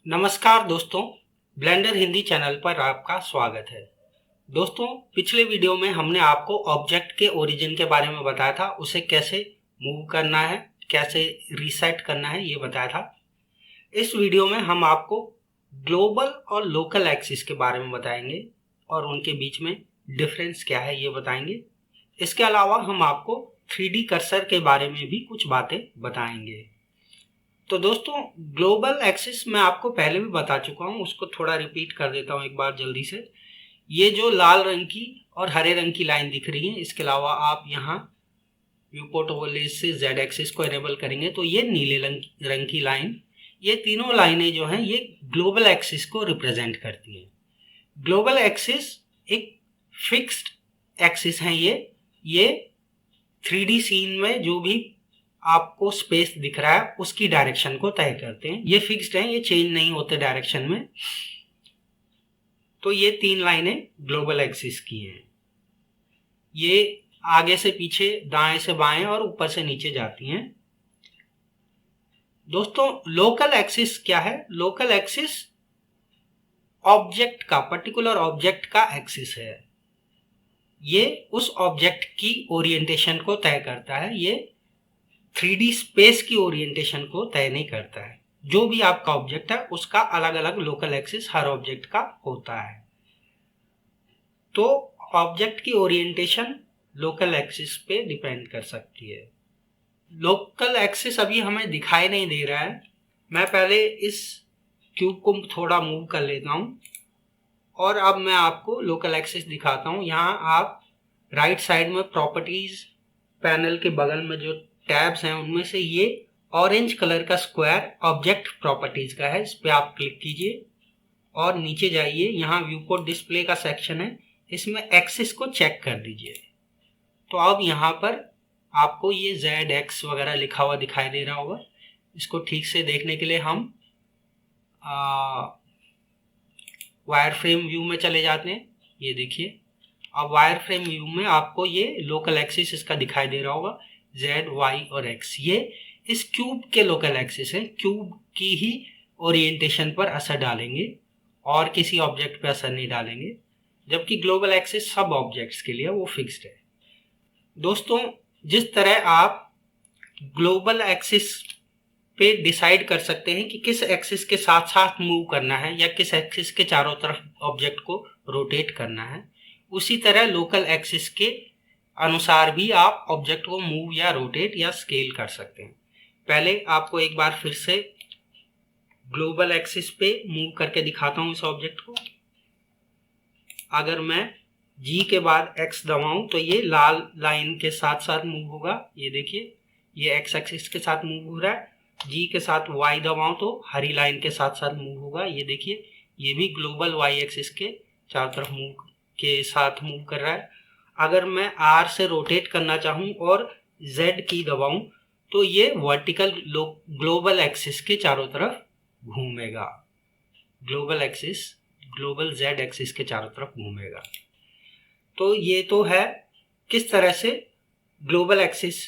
नमस्कार दोस्तों, blender Hindi channel पर आपका स्वागत है। दोस्तों, पिछले वीडियो में हमने आपको ऑब्जेक्ट के ओरिजिन के बारे में बताया था, उसे कैसे मूव करना है, कैसे रीसेट करना है, ये बताया था। इस वीडियो में हम आपको ग्लोबल और लोकल एक्सिस के बारे में बताएंगे और उनके बीच में डिफरेंस क्या है ये बताएंगे। इसके अलावा हम आपको 3D कर्सर के बारे में भी कुछ बातें बताएंगे। तो दोस्तों, ग्लोबल एक्सिस मैं आपको पहले भी बता चुका हूँ, उसको थोड़ा रिपीट कर देता हूँ एक बार जल्दी से। ये जो लाल रंग की और हरे रंग की लाइन दिख रही है, इसके अलावा आप यहाँ व्यूपोर्ट ओवरले से जेड एक्सिस को इनेबल करेंगे तो ये नीले रंग की लाइन, ये तीनों लाइनें जो हैं ये ग्लोबल एक्सिस को रिप्रेजेंट करती हैं। ग्लोबल एक्सिस एक फिक्स्ड एक्सिस है। ये 3D सीन में जो भी आपको स्पेस दिख रहा है उसकी डायरेक्शन को तय करते हैं। ये फिक्स्ड हैं, ये चेंज नहीं होते डायरेक्शन में। तो ये तीन लाइनें ग्लोबल एक्सिस की हैं। ये आगे से पीछे, दाएं से बाएं और ऊपर से नीचे जाती हैं। दोस्तों, लोकल एक्सिस क्या है? लोकल एक्सिस ऑब्जेक्ट का, पर्टिकुलर ऑब्जेक्ट का एक्सिस है। ये उस ऑब्जेक्ट की ओरिएंटेशन को तय करता है। ये 3D स्पेस की ओरिएंटेशन को तय नहीं करता है। जो भी आपका ऑब्जेक्ट है उसका अलग अलग लोकल एक्सिस हर ऑब्जेक्ट का होता है। तो ऑब्जेक्ट की ओरिएंटेशन लोकल एक्सिस पे डिपेंड कर सकती है। लोकल एक्सिस अभी हमें दिखाई नहीं दे रहा है। मैं पहले इस क्यूब को थोड़ा मूव कर लेता हूँ और अब मैं आपको लोकल एक्सिस दिखाता हूँ। यहाँ आप राइट साइड में प्रॉपर्टीज पैनल के बगल में जो टैब्स हैं उनमें से ये ऑरेंज कलर का स्क्वायर ऑब्जेक्ट प्रॉपर्टीज का है। इस पे आप क्लिक कीजिए और नीचे जाइए। यहाँ व्यूपोर्ट डिस्प्ले का सेक्शन है, इसमें एक्सिस को चेक कर दीजिए। तो अब यहाँ पर आपको ये ZX वगैरह लिखा हुआ दिखाई दे रहा होगा। इसको ठीक से देखने के लिए हम वायर फ्रेम व्यू में चले जाते हैं। ये देखिए, अब वायर फ्रेम व्यू में आपको ये लोकल एक्सिस इसका दिखाई दे रहा होगा, Z, Y और X। ये इस क्यूब के लोकल एक्सिस है, क्यूब की ही ओरिएंटेशन पर असर डालेंगे और किसी ऑब्जेक्ट पर असर नहीं डालेंगे। जबकि ग्लोबल एक्सिस सब ऑब्जेक्ट्स के लिए वो फिक्स्ड है। दोस्तों, जिस तरह आप ग्लोबल एक्सिस पे डिसाइड कर सकते हैं कि किस एक्सिस के साथ साथ मूव करना है या किस एक्सिस के चारों तरफ ऑब्जेक्ट को रोटेट करना है, उसी तरह लोकल एक्सिस के अनुसार भी आप ऑब्जेक्ट को मूव या रोटेट या स्केल कर सकते हैं। पहले आपको एक बार फिर से ग्लोबल एक्सिस पे मूव करके दिखाता हूँ इस ऑब्जेक्ट को। अगर मैं G के बाद X दबाऊं तो ये लाल लाइन के साथ साथ मूव होगा। ये देखिए, ये X एक्सिस के साथ मूव हो रहा है। G के साथ Y दबाऊं तो हरी लाइन के साथ साथ मूव होगा। ये देखिए, ये भी ग्लोबल Y एक्सिस के चारों तरफ मूव कर रहा है। अगर मैं R से रोटेट करना चाहूं और Z की दबाऊं तो ये वर्टिकल ग्लोबल एक्सिस के चारों तरफ घूमेगा। ग्लोबल Z एक्सिस के चारों तरफ घूमेगा। तो ये तो है किस तरह से ग्लोबल एक्सिस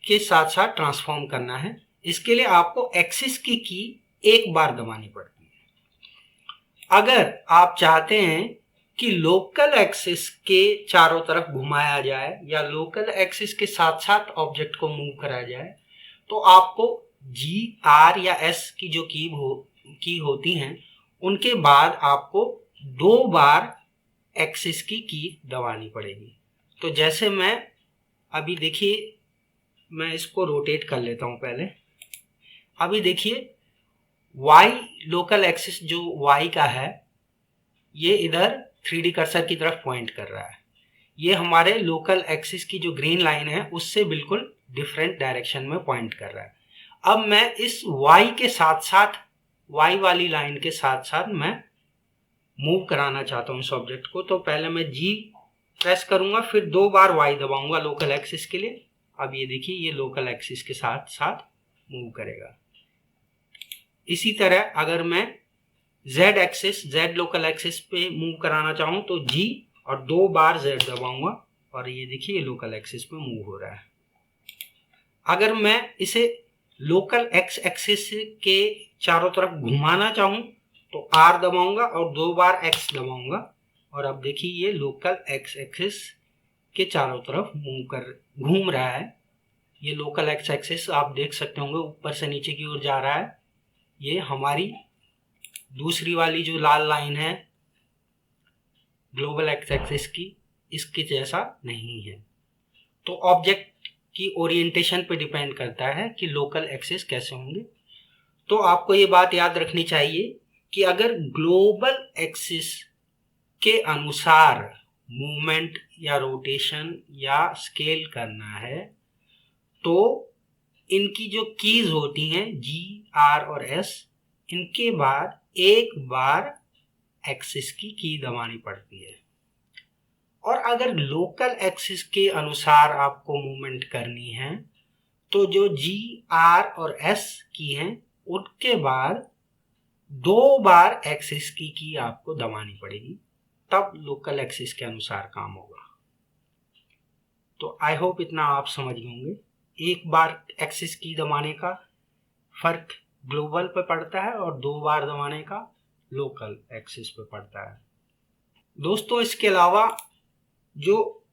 के साथ साथ ट्रांसफॉर्म करना है। इसके लिए आपको एक्सिस की एक बार दबानी पड़ती है। अगर आप चाहते हैं कि लोकल एक्सिस के चारों तरफ घुमाया जाए या लोकल एक्सिस के साथ साथ ऑब्जेक्ट को मूव कराया जाए तो आपको G, R या S की जो की होती हैं उनके बाद आपको 2 बार एक्सिस की दबानी पड़ेगी। तो जैसे मैं अभी देखिए, मैं इसको रोटेट कर लेता हूं पहले। अभी देखिए, Y लोकल एक्सिस जो Y का है ये इधर 3D कर्सर की तरफ पॉइंट कर रहा है। ये हमारे लोकल एक्सिस की जो ग्रीन लाइन है उससे बिल्कुल डिफरेंट डायरेक्शन में पॉइंट कर रहा है। अब मैं इस Y के साथ साथ, Y वाली लाइन के साथ साथ मैं मूव कराना चाहता हूँ इस ऑब्जेक्ट को। तो पहले मैं G प्रेस करूंगा, फिर 2 बार Y दबाऊंगा लोकल एक्सिस के लिए। अब ये देखिए, ये लोकल एक्सिस के साथ साथ मूव करेगा। इसी तरह अगर मैं Z लोकल एक्सिस पे मूव कराना चाहूँ तो G और 2 बार Z दबाऊंगा और ये देखिए, ये लोकल एक्सिस पे मूव हो रहा है। अगर मैं इसे लोकल एक्स एक्सिस के चारों तरफ घुमाना चाहूँ तो R दबाऊंगा और 2 बार X दबाऊंगा, और अब देखिए ये लोकल एक्स एक्सिस के चारों तरफ घूम रहा है। ये लोकल एक्स एक्सिस आप देख सकते होंगे ऊपर से नीचे की ओर जा रहा है। ये हमारी दूसरी वाली जो लाल लाइन है ग्लोबल एक्स एक्सिस की, इसके जैसा नहीं है। तो ऑब्जेक्ट की ओरिएंटेशन पे डिपेंड करता है कि लोकल एक्सिस कैसे होंगे। तो आपको ये बात याद रखनी चाहिए कि अगर ग्लोबल एक्सिस के अनुसार मूवमेंट या रोटेशन या स्केल करना है तो इनकी जो कीज होती हैं G, R और S, इनके बाद एक बार एक्सिस की की दबानी पड़ती है। और अगर लोकल एक्सिस के अनुसार आपको मूवमेंट करनी है तो जो G, R और S की हैं उनके बाद 2 बार एक्सिस की आपको दबानी पड़ेगी, तब लोकल एक्सिस के अनुसार काम होगा। तो आई होप इतना आप समझ गए होंगे। एक बार एक्सिस की दबाने का फर्क ग्लोबल पे पड़ता है और 2 बार दबाने का लोकल एक्सिस पे पड़ता है। दोस्तों इसके अलावा जो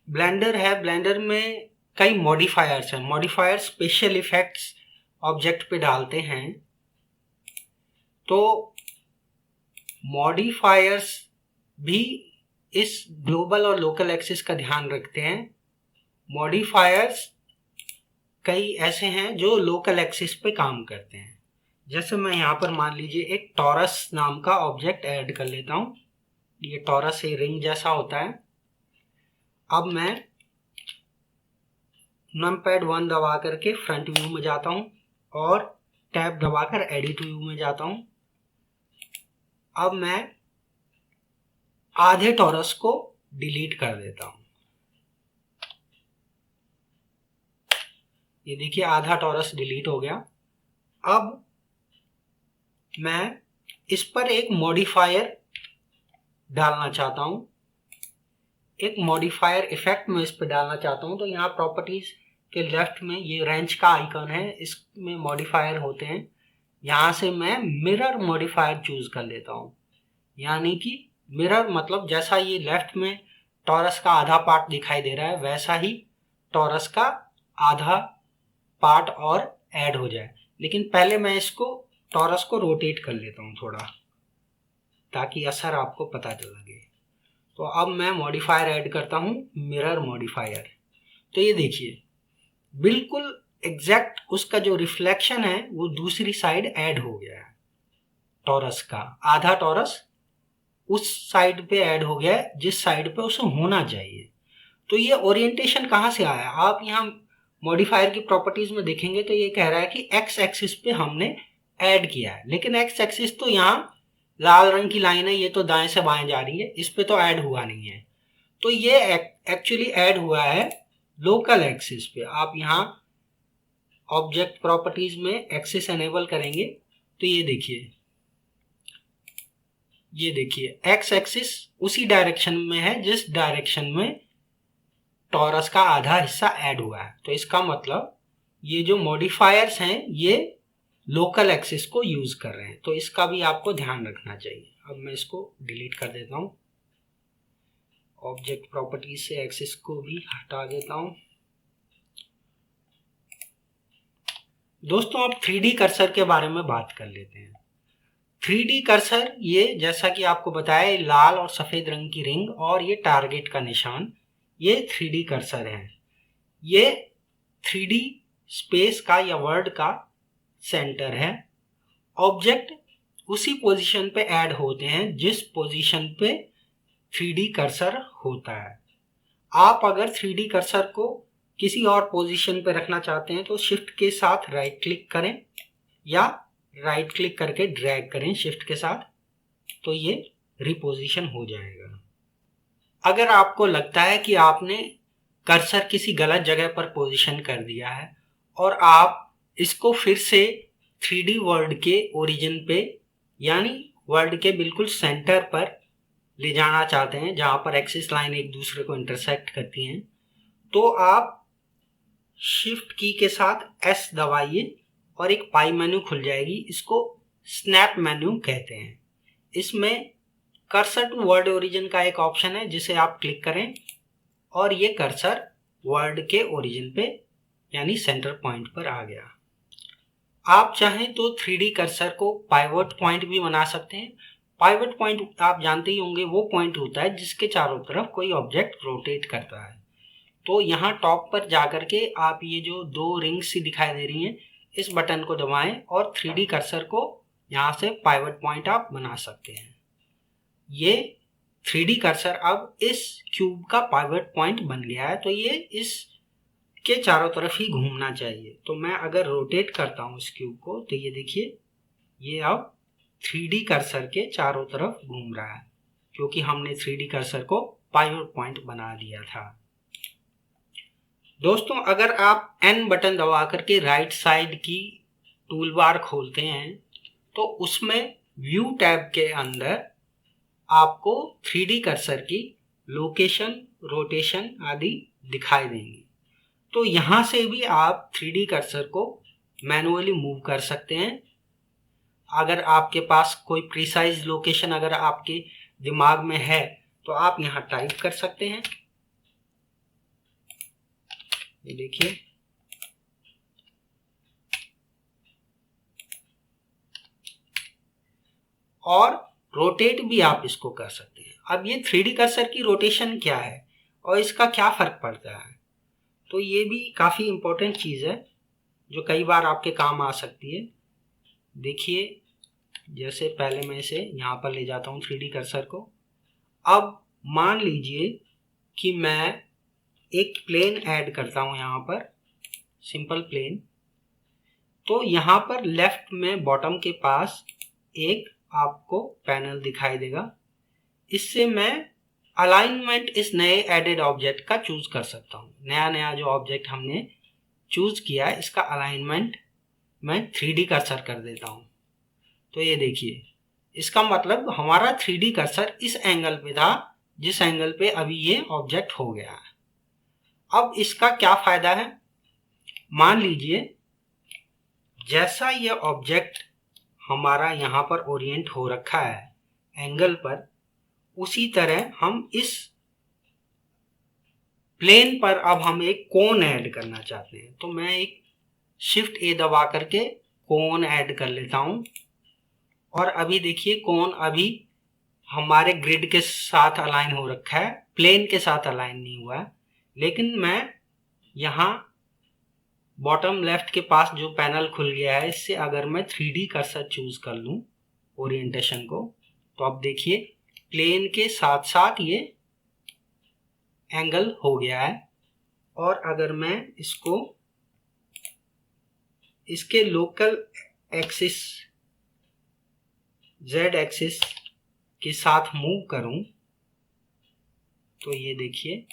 ब्लेंडर है, ब्लेंडर में कई मॉडिफायर्स हैं। मॉडिफायर स्पेशल इफेक्ट्स ऑब्जेक्ट पे डालते हैं। तो मॉडिफायर्स भी इस ग्लोबल और लोकल एक्सिस का ध्यान रखते हैं। मॉडिफायर्स कई ऐसे हैं जो लोकल एक्सिस पे काम करते हैं। जैसे मैं यहाँ पर मान लीजिए एक टॉरस नाम का ऑब्जेक्ट ऐड कर लेता हूँ। ये टॉरस एक रिंग जैसा होता है। अब मैं नमपैड 1 दबा करके फ्रंट व्यू में जाता हूँ और टैब दबाकर एडिट व्यू में जाता हूँ। अब मैं आधे टॉरस को डिलीट कर देता हूँ। ये देखिए आधा टॉरस डिलीट हो गया। अब मैं इस पर एक मॉडिफायर डालना चाहता हूँ, एक मॉडिफायर इफेक्ट में इस पर डालना चाहता हूँ। तो यहाँ प्रॉपर्टीज के लेफ्ट में ये रेंच का आइकन है, इसमें मॉडिफायर होते हैं। यहाँ से मैं मिरर मॉडिफायर चूज कर लेता हूँ। यानी कि मिरर मतलब जैसा ये लेफ्ट में टॉरस का आधा पार्ट दिखाई दे रहा है वैसा ही टॉरस का आधा पार्ट और ऐड हो जाए। लेकिन पहले मैं इसको टॉरस को रोटेट कर लेता हूँ थोड़ा, ताकि असर आपको पता चल लगे। तो अब मैं मॉडिफायर ऐड करता हूँ, मिरर मॉडिफायर। तो ये देखिए बिल्कुल एग्जैक्ट उसका जो रिफ्लेक्शन है वो दूसरी साइड ऐड हो गया है। टॉरस का आधा टॉरस उस साइड पे ऐड हो गया है जिस साइड पे उसे होना चाहिए। तो ये ओरिएंटेशन कहाँ से आया? आप यहाँ मॉडिफायर की प्रॉपर्टीज में देखेंगे तो ये कह रहा है कि एक्स एक्सिस पे हमने ऐड किया है, लेकिन एक्स एक्सिस तो यहाँ लाल रंग की लाइन है, ये तो दाएं से बाएं जा रही है, इस पे तो ऐड हुआ नहीं है। तो ये एक्चुअली ऐड हुआ है लोकल एक्सिस पे। आप यहाँ ऑब्जेक्ट प्रॉपर्टीज में एक्सिस एनेबल करेंगे तो ये देखिए एक्स एक्सिस उसी डायरेक्शन में है जिस डायरेक्शन में टॉरस का आधा हिस्सा ऐड हुआ है। तो इसका मतलब ये जो मॉडिफायर्स हैं ये लोकल एक्सिस को यूज कर रहे हैं। तो इसका भी आपको ध्यान रखना चाहिए। अब मैं इसको डिलीट कर देता हूँ, ऑब्जेक्ट प्रॉपर्टीज से एक्सिस को भी हटा देता हूँ। दोस्तों अब 3D कर्सर के बारे में बात कर लेते हैं। 3D कर्सर ये जैसा कि आपको बताया लाल और सफेद रंग की रिंग और ये टारगेट का निशान, ये 3D कर्सर है। ये 3D स्पेस का या वर्ड का सेंटर है। ऑब्जेक्ट उसी पोजीशन पे ऐड होते हैं जिस पोजीशन पे 3D कर्सर होता है। आप अगर 3D कर्सर को किसी और पोजीशन पे रखना चाहते हैं तो शिफ्ट के साथ राइट क्लिक करें या राइट क्लिक करके ड्रैग करें शिफ्ट के साथ, तो ये रिपोजिशन हो जाएगा। अगर आपको लगता है कि आपने कर्सर किसी गलत जगह पर पोजीशन कर दिया है और आप इसको फिर से 3D वर्ल्ड के ओरिजिन पे यानी वर्ल्ड के बिल्कुल सेंटर पर ले जाना चाहते हैं जहां पर एक्सिस लाइन एक दूसरे को इंटरसेक्ट करती हैं, तो आप शिफ्ट की के साथ एस दबाइए और एक पाई मेन्यू खुल जाएगी। इसको स्नैप मेन्यू कहते हैं। इसमें कर्सर टू वर्ड ओरिजिन का एक ऑप्शन है जिसे आप क्लिक करें और ये कर्सर वर्ड के ओरिजिन पे यानी सेंटर पॉइंट पर आ गया। आप चाहें तो 3D कर्सर को पाइवट पॉइंट भी बना सकते हैं। पाइवट पॉइंट आप जानते ही होंगे, वो पॉइंट होता है जिसके चारों तरफ कोई ऑब्जेक्ट रोटेट करता है। तो यहाँ टॉप पर जाकर के आप ये जो दो रिंग्स सी दिखाई दे रही हैं, इस बटन को दबाएं और 3D कर्सर को यहाँ से पाइवट पॉइंट आप बना सकते हैं। ये 3D कर्सर अब इस क्यूब का पाइवट पॉइंट बन गया है, तो ये इस के चारों तरफ ही घूमना चाहिए। तो मैं अगर रोटेट करता हूँ इस क्यूब को, तो ये देखिए ये अब 3D कर्सर के चारों तरफ घूम रहा है, क्योंकि हमने 3D कर्सर को पाइवट पॉइंट बना दिया था। दोस्तों, अगर आप N बटन दबा करके राइट साइड की टूल बार खोलते हैं तो उसमें व्यू टैब के अंदर आपको 3D कर्सर की लोकेशन, रोटेशन आदि दिखाई देंगी। तो यहाँ से भी आप 3D कर्सर को मैनुअली मूव कर सकते हैं। अगर आपके पास कोई प्रिसाइज लोकेशन अगर आपके दिमाग में है तो आप यहाँ टाइप कर सकते हैं। ये देखिए, और रोटेट भी आप इसको कर सकते हैं। अब ये 3D कर्सर की रोटेशन क्या है और इसका क्या फर्क पड़ता है, तो ये भी काफ़ी इम्पोर्टेंट चीज़ है जो कई बार आपके काम आ सकती है। देखिए, जैसे पहले मैं इसे यहाँ पर ले जाता हूँ 3D कर्सर को। अब मान लीजिए कि मैं एक प्लेन ऐड करता हूँ यहाँ पर, सिंपल प्लेन। तो यहाँ पर लेफ्ट में बॉटम के पास एक आपको पैनल दिखाई देगा। इससे मैं अलाइनमेंट इस नए एडेड ऑब्जेक्ट का चूज कर सकता हूँ। नया जो ऑब्जेक्ट हमने चूज किया है इसका अलाइनमेंट मैं 3D कर्सर कर देता हूँ। तो ये देखिए, इसका मतलब हमारा 3D कर्सर इस एंगल पे था जिस एंगल पे अभी ये ऑब्जेक्ट हो गया है। अब इसका क्या फायदा है, मान लीजिए जैसा ये ऑब्जेक्ट हमारा यहाँ पर ओरिएंट हो रखा है एंगल पर, उसी तरह हम इस प्लेन पर अब हम एक कोन ऐड करना चाहते हैं। तो मैं एक शिफ्ट ए दबा करके कोन ऐड कर लेता हूं। और अभी देखिए कोन अभी हमारे ग्रिड के साथ अलाइन हो रखा है, प्लेन के साथ अलाइन नहीं हुआ है। लेकिन मैं यहाँ बॉटम लेफ्ट के पास जो पैनल खुल गया है, इससे अगर मैं 3D कर्सर चूज कर लूँ ओरिएंटेशन को, तो अब देखिए प्लेन के साथ साथ ये एंगल हो गया है। और अगर मैं इसको इसके लोकल एक्सिस Z एक्सिस के साथ मूव करूं, तो ये देखिए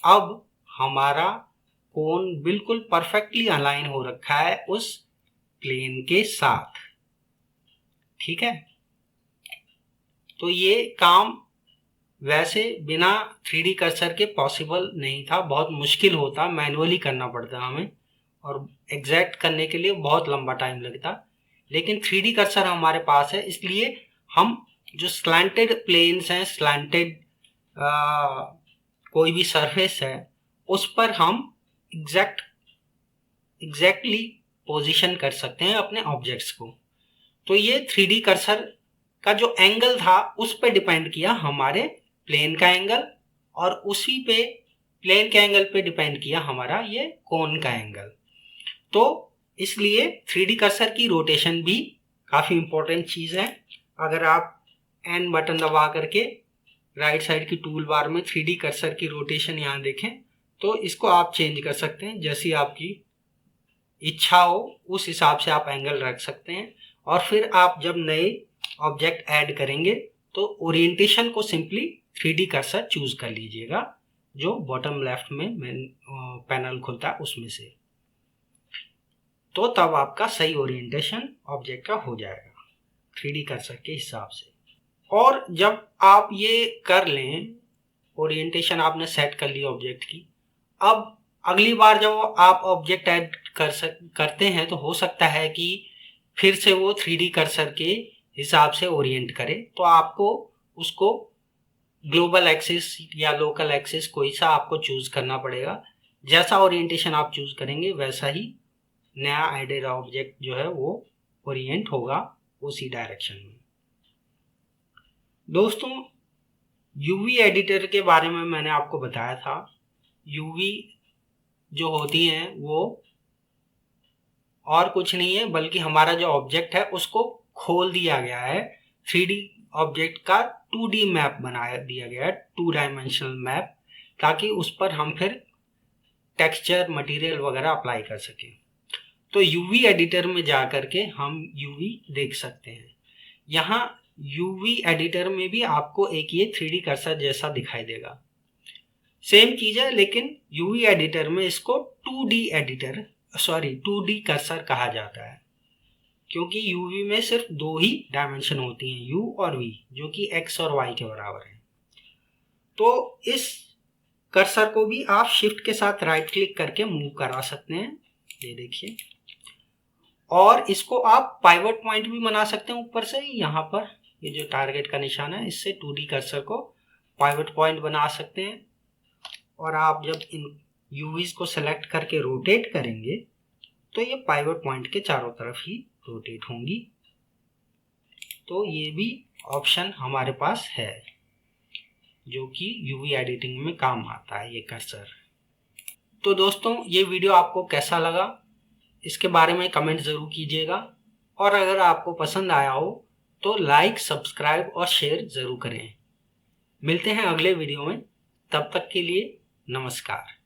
अब हमारा कोन बिल्कुल परफेक्टली अलाइन हो रखा है उस प्लेन के साथ। ठीक है, तो ये काम वैसे बिना 3D कर्सर के पॉसिबल नहीं था, बहुत मुश्किल होता, मैनुअली करना पड़ता हमें और एग्जैक्ट करने के लिए बहुत लंबा टाइम लगता। लेकिन 3D कर्सर हमारे पास है, इसलिए हम जो स्लैंटेड प्लेन्स हैं, स्लैंटेड कोई भी सरफेस है, उस पर हम एग्जैक्टली पोजीशन कर सकते हैं अपने ऑब्जेक्ट्स को। तो ये 3D कर्सर का जो एंगल था उस पर डिपेंड किया हमारे प्लेन का एंगल, और उसी पे प्लेन के एंगल पे डिपेंड किया हमारा ये कोन का एंगल। तो इसलिए 3D कर्सर की रोटेशन भी काफ़ी इम्पोर्टेंट चीज़ है। अगर आप N बटन दबा करके राइट साइड की टूल बार में 3D कर्सर की रोटेशन यहाँ देखें, तो इसको आप चेंज कर सकते हैं, जैसी आपकी इच्छा हो उस हिसाब से आप एंगल रख सकते हैं। और फिर आप जब नए ऑब्जेक्ट ऐड करेंगे तो ओरिएंटेशन को सिंपली 3D कर्सर चूज कर लीजिएगा, जो बॉटम लेफ्ट में पैनल खुलता है उसमें से। तो तब आपका सही ओरिएंटेशन ऑब्जेक्ट का हो जाएगा 3D कर्सर के हिसाब से। और जब आप ये कर लें ओरिएंटेशन आपने सेट कर ली ऑब्जेक्ट की। अब अगली बार जब आप ऑब्जेक्ट ऐड करते हैं तो हो सकता है कि फिर से वो 3D कर्सर के हिसाब से ओरिएंट करे, तो आपको उसको ग्लोबल एक्सिस या लोकल एक्सिस कोई सा आपको चूज करना पड़ेगा। जैसा ओरिएंटेशन आप चूज करेंगे वैसा ही नया एडेड ऑब्जेक्ट जो है वो ओरिएंट होगा उसी डायरेक्शन में। दोस्तों, यूवी एडिटर के बारे में मैंने आपको बताया था। यूवी जो होती हैं वो और कुछ नहीं है बल्कि हमारा जो ऑब्जेक्ट है उसको खोल दिया गया है। 3D ऑब्जेक्ट का 2D मैप बना दिया गया है, 2 डायमेंशनल मैप, ताकि उस पर हम फिर टेक्सचर मटेरियल वगैरह अप्लाई कर सकें। तो यूवी एडिटर में जा करके हम यूवी देख सकते हैं। यहाँ यूवी एडिटर में भी आपको एक ये 3D कर्सर जैसा दिखाई देगा, सेम चीज है, लेकिन यूवी एडिटर में इसको 2D कर्सर कहा जाता है, क्योंकि यूवी में सिर्फ 2 ही डायमेंशन होती हैं, यू और वी, जो कि एक्स और वाई के बराबर है। तो इस कर्सर को भी आप शिफ्ट के साथ राइट क्लिक करके मूव करा सकते हैं, ये देखिए। और इसको आप पाइवट पॉइंट भी बना सकते हैं ऊपर से। यहाँ पर ये जो टारगेट का निशान है, इससे 2D कर्सर को पाइवट पॉइंट बना सकते हैं। और आप जब इन यूवीज को सेलेक्ट करके रोटेट करेंगे तो ये पाइवट पॉइंट के चारों तरफ ही रोटेट होंगी। तो ये भी ऑप्शन हमारे पास है जो कि यूवी एडिटिंग में काम आता है, ये कर्सर। तो दोस्तों, ये वीडियो आपको कैसा लगा इसके बारे में कमेंट ज़रूर कीजिएगा, और अगर आपको पसंद आया हो तो लाइक, सब्सक्राइब और शेयर ज़रूर करें। मिलते हैं अगले वीडियो में, तब तक के लिए नमस्कार।